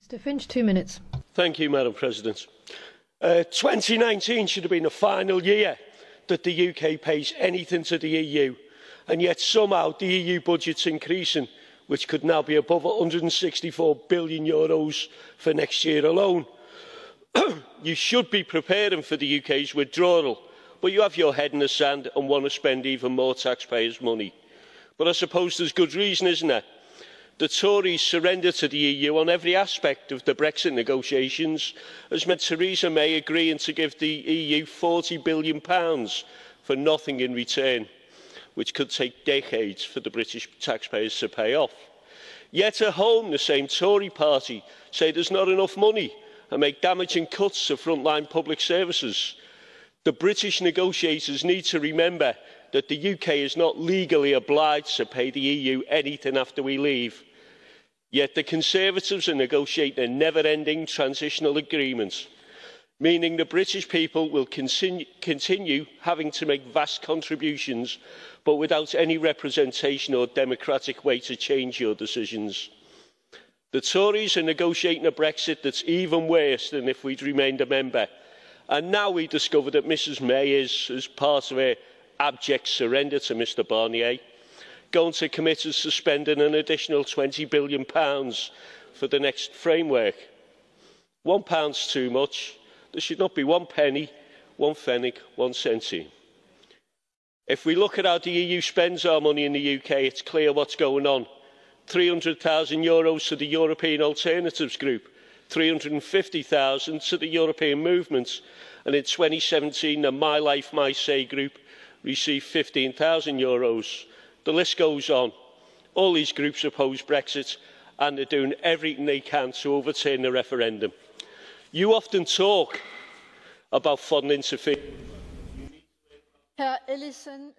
Mr Finch, 2 minutes. Thank you, Madam President. 2019 should have been the final year that the UK pays anything to the EU, and yet somehow the EU budget's increasing, which could now be above €164 billion for next year alone. You should be preparing for the UK's withdrawal, but you have your head in the sand and want to spend even more taxpayers' money. But I suppose there's good reason, isn't there? The Tories' surrender to the EU on every aspect of the Brexit negotiations has meant Theresa May agreeing to give the EU £40 billion for nothing in return, which could take decades for the British taxpayers to pay off. Yet at home, the same Tory party say there's not enough money and make damaging cuts to frontline public services. The British negotiators need to remember that the UK is not legally obliged to pay the EU anything after we leave. Yet the Conservatives are negotiating a never-ending transitional agreement, meaning the British people will continue having to make vast contributions, but without any representation or democratic way to change your decisions. The Tories are negotiating a Brexit that's even worse than if we'd remained a member. And now we discover that Mrs May is, as part of her abject surrender to Mr Barnier, going to commit to suspending an additional £20 billion for the next framework. £1's too much. There should not be one penny, one pfennig, one centime. If we look at how the EU spends our money in the UK, it's clear what's going on. €300,000 to the European Alternatives Group, €350,000 to the European Movement, and in 2017 the My Life, My Say group received €15,000. The list goes on. All these groups oppose Brexit and they're doing everything they can to overturn the referendum. You often talk about foreign interference. Herr Ellison.